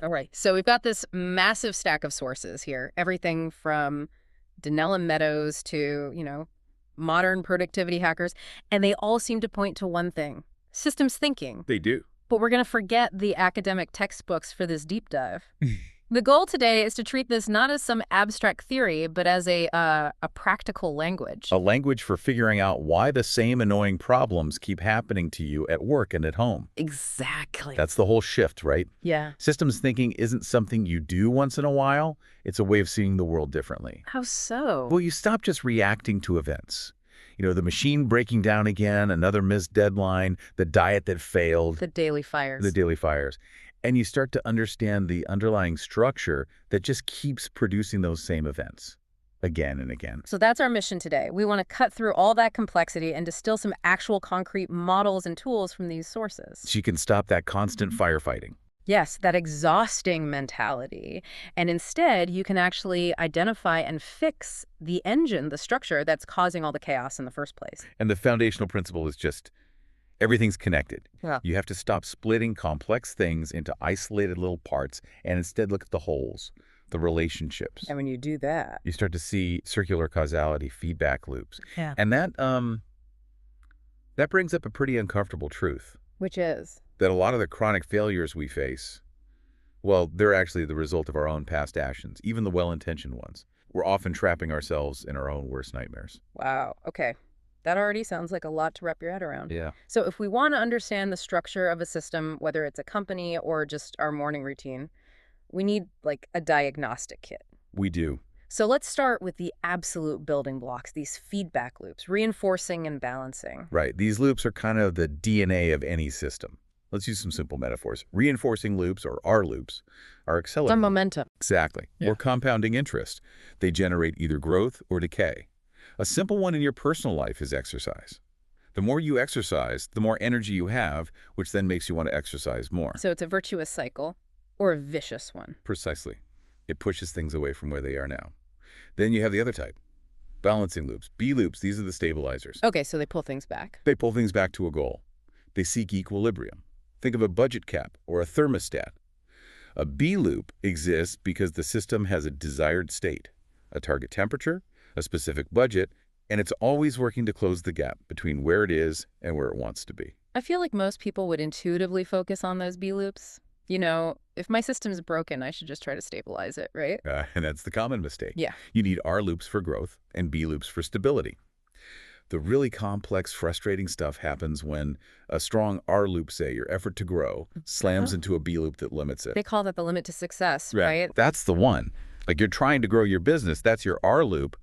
All right. So we've got this massive stack of sources here. Everything from Danella Meadows to, modern productivity hackers. And they all seem to point to one thing: systems thinking. They do. But we're going to forget the academic textbooks for this deep dive. The goal today is to treat this not as some abstract theory, but as a practical language. A language for figuring out why the same annoying problems keep happening to you at work and at home. Exactly. That's the whole shift, right? Yeah. Systems thinking isn't something you do once in a while. It's a way of seeing the world differently. How so? Well, you stop just reacting to events. The machine breaking down again, another missed deadline, the diet that failed. The daily fires. The daily fires. And you start to understand the underlying structure that just keeps producing those same events again and again. So that's our mission today. We want to cut through all that complexity and distill some actual concrete models and tools from these sources. So you can stop that constant firefighting. Yes, that exhausting mentality. And instead, you can actually identify and fix the engine, the structure that's causing all the chaos in the first place. And the foundational principle is just everything's connected. Yeah. You have to stop splitting complex things into isolated little parts and instead look at the wholes, the relationships. And when you do that, You start to see circular causality, feedback loops. Yeah. And that brings up a pretty uncomfortable truth. which is, That a lot of the chronic failures we face, well, they're actually the result of our own past actions, even the well-intentioned ones. We're often trapping ourselves in our own worst nightmares. wow, okay. That already sounds like a lot to wrap your head around. Yeah. So if we want to understand the structure of a system, whether it's a company or just our morning routine, we need like a diagnostic kit. We do. So let's start with the absolute building blocks, these feedback loops, reinforcing and balancing. Right. These loops are kind of the DNA of any system. Let's use some simple metaphors. Reinforcing loops, or R loops, are accelerating. Some momentum. Exactly. Yeah. Or compounding interest. They generate either growth or decay. A simple one in your personal life is exercise. The more you exercise, the more energy you have, which then makes you want to exercise more. So it's a virtuous cycle or a vicious one. Precisely. It pushes things away from where they are now. Then you have the other type, balancing loops. B loops, these are the stabilizers. Okay, so they pull things back. They pull things back to a goal. They seek equilibrium. Think of a budget cap or a thermostat. A B loop exists because the system has a desired state, a target temperature, a specific budget, and it's always working to close the gap between where it is and where it wants to be. I feel like most people would intuitively focus on those B loops. If my system's broken, I should just try to stabilize it, right? And that's the common mistake. Yeah. You need R loops for growth and B loops for stability. The really complex, frustrating stuff happens when a strong R loop, say, your effort to grow, slams into a B loop that limits it. They call that the limit to success, right? That's the one. Like, you're trying to grow your business, that's your R loop,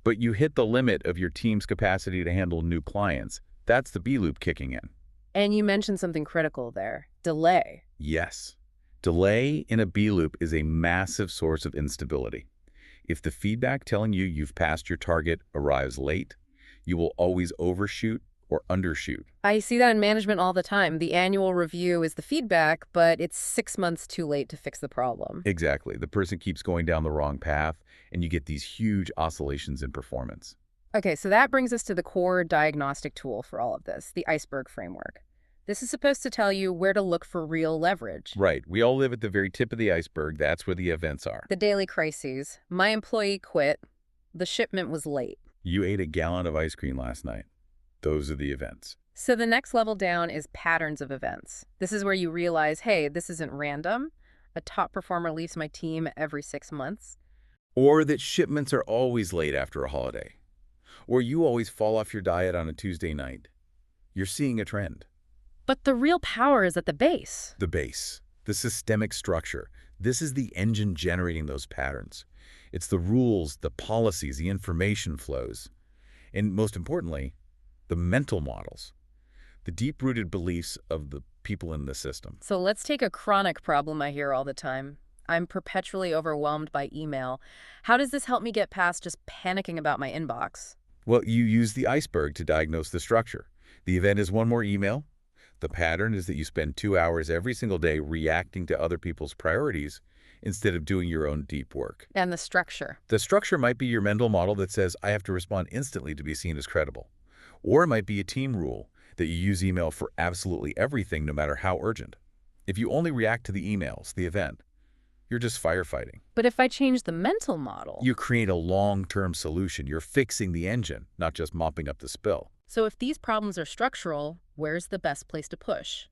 but you hit the limit of your team's capacity to handle new clients. That's the B loop kicking in. And you mentioned something critical there, delay. Yes. Delay in a B loop is a massive source of instability. If the feedback telling you you've passed your target arrives late, you will always overshoot or undershoot. I see that in management all the time. The annual review is the feedback, but it's 6 months too late to fix the problem. Exactly. The person keeps going down the wrong path, and you get these huge oscillations in performance. Okay, so that brings us to the core diagnostic tool for all of this, the iceberg framework. This is supposed to tell you where to look for real leverage. Right. We all live at the very tip of the iceberg. That's where the events are. The daily crises. My employee quit. The shipment was late. You ate a gallon of ice cream last night. Those are the events. So the next level down is patterns of events. This is where you realize, hey, this isn't random. A top performer leaves my team every 6 months. Or that shipments are always late after a holiday. Or you always fall off your diet on a Tuesday night. You're seeing a trend. But the real power is at the base. The base, the systemic structure. This is the engine generating those patterns. It's the rules, the policies, the information flows. And most importantly, the mental models, the deep-rooted beliefs of the people in the system. So let's take a chronic problem I hear all the time. I'm perpetually overwhelmed by email. How does this help me get past just panicking about my inbox? Well, you use the iceberg to diagnose the structure. The event is one more email. The pattern is that you spend 2 hours every single day reacting to other people's priorities instead of doing your own deep work. And the structure. The structure might be your mental model that says, I have to respond instantly to be seen as credible. Or it might be a team rule that you use email for absolutely everything, no matter how urgent. If you only react to the emails, the event, You're just firefighting. But if I change the mental model, You create a long-term solution. You're fixing the engine, not just mopping up the spill. so if these problems are structural, where's the best place to push?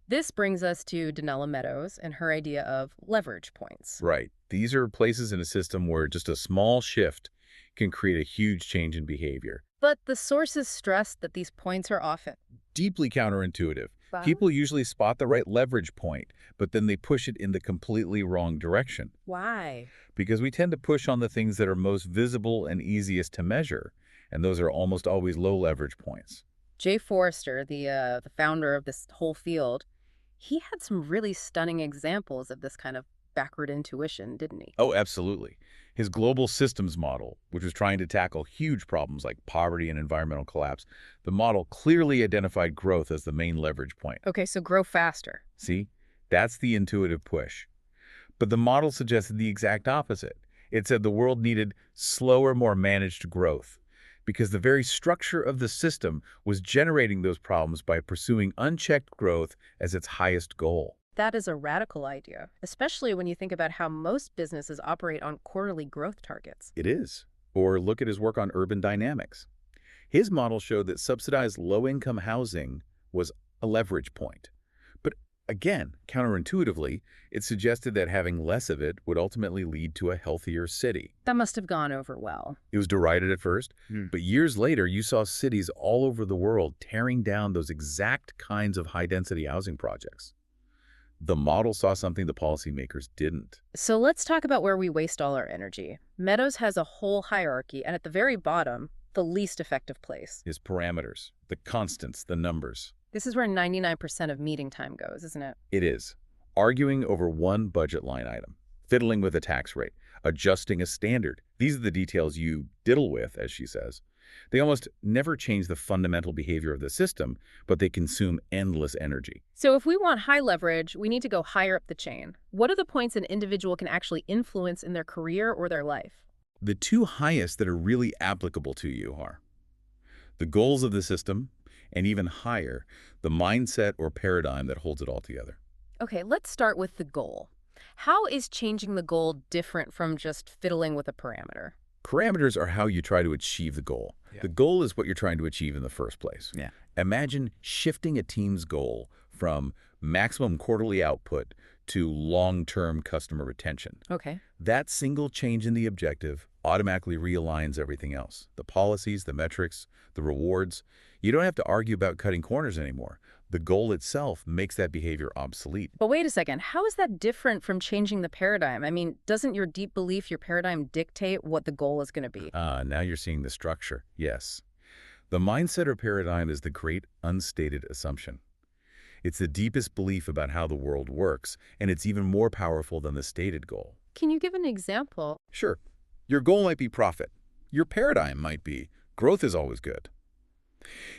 This brings us to Donella Meadows and her idea of leverage points. Right. These are places in a system where just a small shift can create a huge change in behavior. But the sources stress that these points are often Deeply counterintuitive. Wow. People usually spot the right leverage point, but then they push it in the completely wrong direction. Why? Because we tend to push on the things that are most visible and easiest to measure, and those are almost always low leverage points. Jay Forrester, the founder of this whole field, he had some really stunning examples of this kind of backward intuition, didn't he? Oh, absolutely. His global systems model, which was trying to tackle huge problems like poverty and environmental collapse, the model clearly identified growth as the main leverage point. Okay, so grow faster. See? That's the intuitive push. But the model suggested the exact opposite. It said the world needed slower, more managed growth, because the very structure of the system was generating those problems by pursuing unchecked growth as its highest goal. That is a radical idea, especially when you think about how most businesses operate on quarterly growth targets. It is. Or look at his work on urban dynamics. His model showed that subsidized low-income housing was a leverage point. But again, counterintuitively, it suggested that having less of it would ultimately lead to a healthier city. That must have gone over well. It was derided at first, but years later, you saw cities all over the world tearing down those exact kinds of high-density housing projects. The model saw something the policymakers didn't. So let's talk about where we waste all our energy. Meadows has a whole hierarchy, and at the very bottom, the least effective place. His parameters, the constants, the numbers. This is where 99% of meeting time goes, isn't it? It is. Arguing over one budget line item, fiddling with a tax rate, adjusting a standard. These are the details you diddle with, as she says. They almost never change the fundamental behavior of the system, but they consume endless energy. So if we want high leverage, we need to go higher up the chain. What are the points an individual can actually influence in their career or their life? The two highest that are really applicable to you are the goals of the system, and even higher, the mindset or paradigm that holds it all together. Okay, let's start with the goal. How is changing the goal different from just fiddling with a parameter? Parameters are how you try to achieve the goal. Yeah. The goal is what you're trying to achieve in the first place. Yeah. Imagine shifting a team's goal from maximum quarterly output to long-term customer retention. Okay. That single change in the objective automatically realigns everything else. The policies, the metrics, the rewards. You don't have to argue about cutting corners anymore. The goal itself makes that behavior obsolete. But wait a second, how is that different from changing the paradigm? I mean, doesn't your deep belief, your paradigm dictate what the goal is going to be? Now you're seeing the structure. Yes. The mindset or paradigm is the great unstated assumption. It's the deepest belief about how the world works, and it's even more powerful than the stated goal. Can you give an example? Sure. Your goal might be profit. Your paradigm might be growth is always good.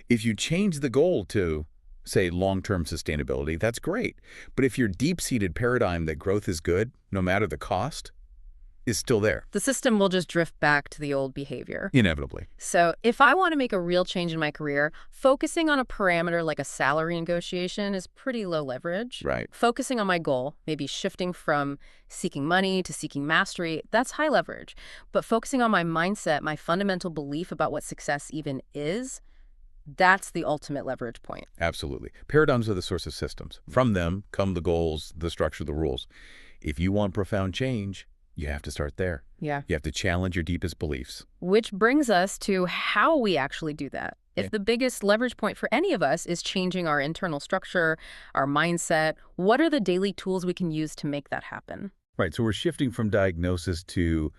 If you change the goal to, say, long-term sustainability, that's great. But if your deep-seated paradigm that growth is good, no matter the cost, is still there. The system will just drift back to the old behavior. Inevitably. So if I want to make a real change in my career, focusing on a parameter like a salary negotiation is pretty low leverage. Right. Focusing on my goal, maybe shifting from seeking money to seeking mastery, that's high leverage. But focusing on my mindset, my fundamental belief about what success even is, that's the ultimate leverage point. Absolutely. Paradigms are the source of systems. From them come the goals, the structure, the rules. If you want profound change, you have to start there. Yeah. You have to challenge your deepest beliefs. Which brings us to how we actually do that. If Yeah. the biggest leverage point for any of us is changing our internal structure, our mindset, what are the daily tools we can use to make that happen? Right. So we're shifting from diagnosis to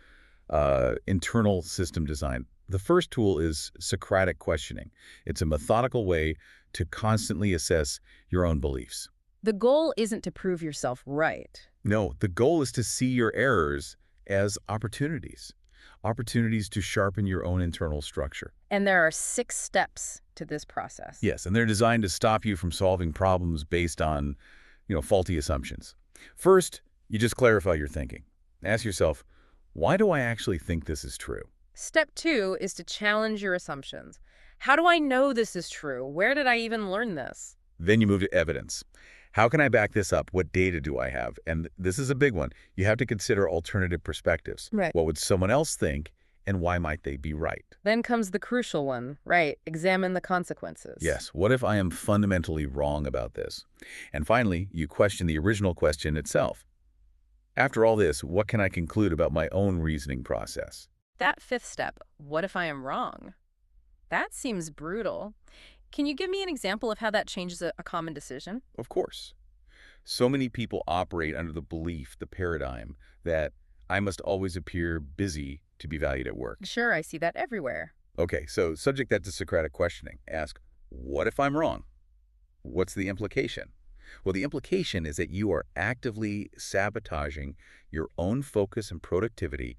internal system design. The first tool is Socratic questioning. It's a methodical way to constantly assess your own beliefs. The goal isn't to prove yourself right. No, the goal is to see your errors as opportunities. Opportunities to sharpen your own internal structure. And there are 6 steps to this process. Yes, and they're designed to stop you from solving problems based on, faulty assumptions. First, you just clarify your thinking. Ask yourself, why do I actually think this is true? Step 2 is to challenge your assumptions. How do I know this is true? Where did I even learn this? Then you move to evidence. How can I back this up? What data do I have? And this is a big one. You have to consider alternative perspectives. Right. What would someone else think, and why might they be right? Then comes the crucial one, right? Examine the consequences. Yes, what if I am fundamentally wrong about this? And finally, you question the original question itself. After all this, what can I conclude about my own reasoning process? That fifth step, what if I am wrong? That seems brutal. Can you give me an example of how that changes a common decision? Of course. So many people operate under the belief, the paradigm, that I must always appear busy to be valued at work. Sure, I see that everywhere. Okay, so subject that to Socratic questioning. Ask, what if I'm wrong? What's the implication? Well, the implication is that you are actively sabotaging your own focus and productivity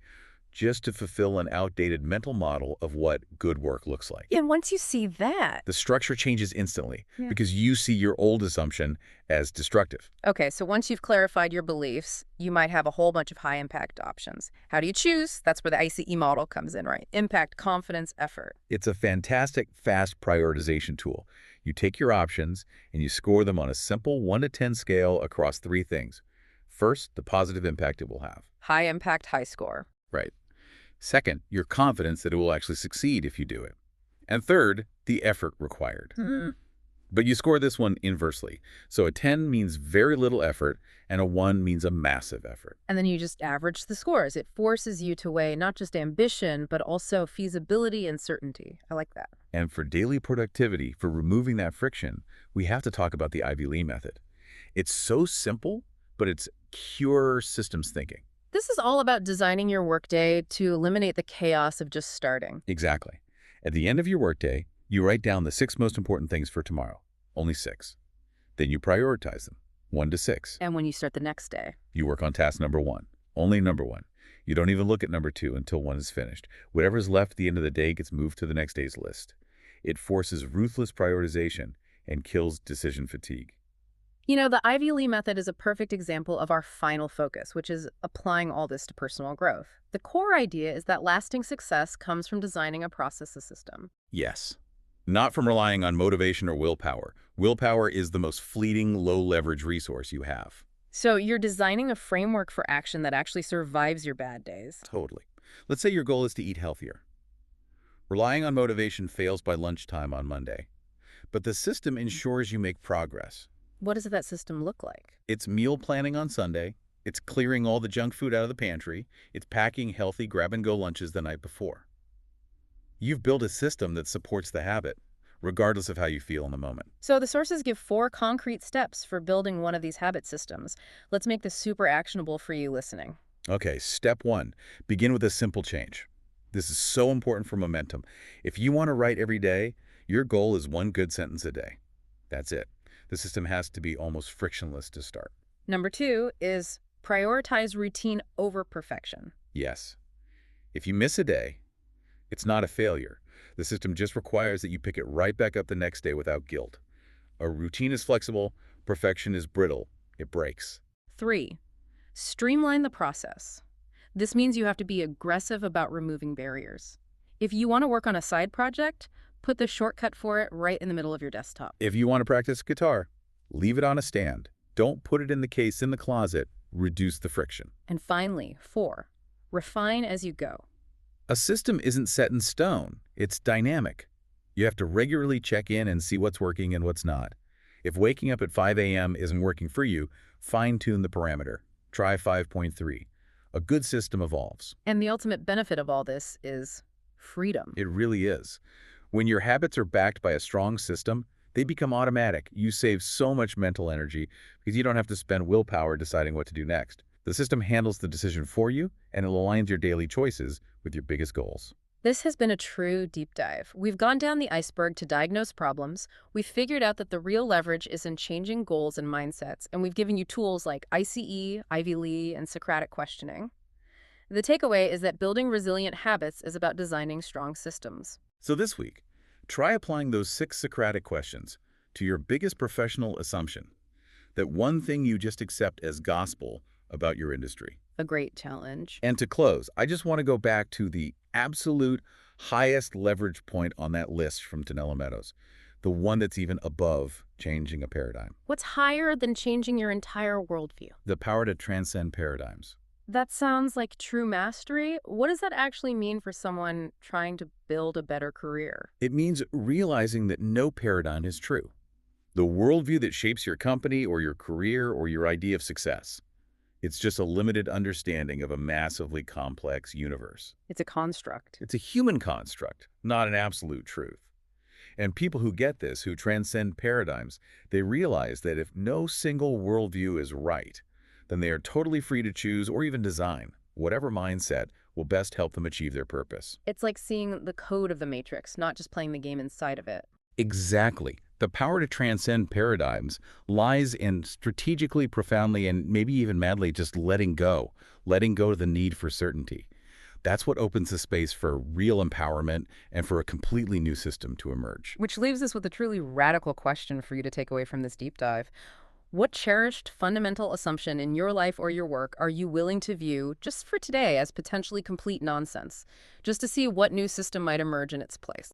just to fulfill an outdated mental model of what good work looks like. And once you see that, The structure changes instantly Yeah. because you see your old assumption as destructive. okay, so once you've clarified your beliefs, you might have a whole bunch of high-impact options. How do you choose? That's where the ICE model comes in, right? Impact, confidence, effort. It's a fantastic, fast prioritization tool. You take your options and you score them on a simple 1 to 10 scale across 3 things. First, the positive impact it will have. High impact, high score. Right. Second, your confidence that it will actually succeed if you do it. And third, the effort required. But you score this one inversely. So a 10 means very little effort, and a 1 means a massive effort. And then you just average the scores. It forces you to weigh not just ambition, but also feasibility and certainty. I like that. And for daily productivity, for removing that friction, we have to talk about the Ivy Lee method. It's so simple, but it's pure systems thinking. This is all about designing your workday to eliminate the chaos of just starting. Exactly. At the end of your workday, you write down the 6 most important things for tomorrow. Only 6. Then you prioritize them, 1 to 6. And when you start the next day. You work on task number 1, only number 1. You don't even look at number 2 until 1 is finished. Whatever's left at the end of the day gets moved to the next day's list. It forces ruthless prioritization and kills decision fatigue. You know, the Ivy Lee method is a perfect example of our final focus, which is applying all this to personal growth. The core idea is that lasting success comes from designing a process system. Yes. Not from relying on motivation or willpower. Willpower is the most fleeting, low-leverage resource you have. So you're designing a framework for action that actually survives your bad days. Totally. Let's say your goal is to eat healthier. Relying on motivation fails by lunchtime on Monday. But the system ensures you make progress. What does that system look like? It's meal planning on Sunday. It's clearing all the junk food out of the pantry. It's packing healthy grab-and-go lunches the night before. You've built a system that supports the habit, regardless of how you feel in the moment. So the sources give 4 concrete steps for building one of these habit systems. Let's make this super actionable for you listening. Okay, step 1, begin with a simple change. This is so important for momentum. If you want to write every day, your goal is 1 good sentence a day. That's it. The system has to be almost frictionless to start. Number 2 is prioritize routine over perfection. Yes. If you miss a day, it's not a failure. The system just requires that you pick it right back up the next day without guilt. A routine is flexible, perfection is brittle. It breaks. 3, streamline the process. This means you have to be aggressive about removing barriers. If you want to work on a side project, put the shortcut for it right in the middle of your desktop. If you want to practice guitar, leave it on a stand. Don't put it in the case in the closet. Reduce the friction. And finally, 4, refine as you go. A system isn't set in stone. It's dynamic. You have to regularly check in and see what's working and what's not. If waking up at 5 a.m. isn't working for you, fine-tune the parameter. Try 5.3. A good system evolves. And the ultimate benefit of all this is freedom. It really is. When your habits are backed by a strong system, they become automatic. You save so much mental energy because you don't have to spend willpower deciding what to do next. The system handles the decision for you, and it aligns your daily choices with your biggest goals. This has been a true deep dive. We've gone down the iceberg to diagnose problems. We've figured out that the real leverage is in changing goals and mindsets, and we've given you tools like ICE, Ivy Lee, and Socratic questioning. The takeaway is that building resilient habits is about designing strong systems. So this week, try applying those 6 Socratic questions to your biggest professional assumption, that one thing you just accept as gospel about your industry. A great challenge. And to close, I just want to go back to the absolute highest leverage point on that list from Donella Meadows, the one that's even above changing a paradigm. What's higher than changing your entire worldview? The power to transcend paradigms. That sounds like true mastery. What does that actually mean for someone trying to build a better career? It means realizing that no paradigm is true. The worldview that shapes your company or your career or your idea of success. It's just a limited understanding of a massively complex universe. It's a construct. It's a human construct, not an absolute truth. And people who get this, who transcend paradigms, they realize that if no single worldview is right, then they are totally free to choose or even design whatever mindset will best help them achieve their purpose. It's like seeing the code of the matrix, not just playing the game inside of it. Exactly. The power to transcend paradigms lies in strategically, profoundly, and maybe even madly just letting go of the need for certainty. That's what opens the space for real empowerment and for a completely new system to emerge. Which leaves us with a truly radical question for you to take away from this deep dive. What cherished fundamental assumption in your life or your work are you willing to view, just for today, as potentially complete nonsense, just to see what new system might emerge in its place?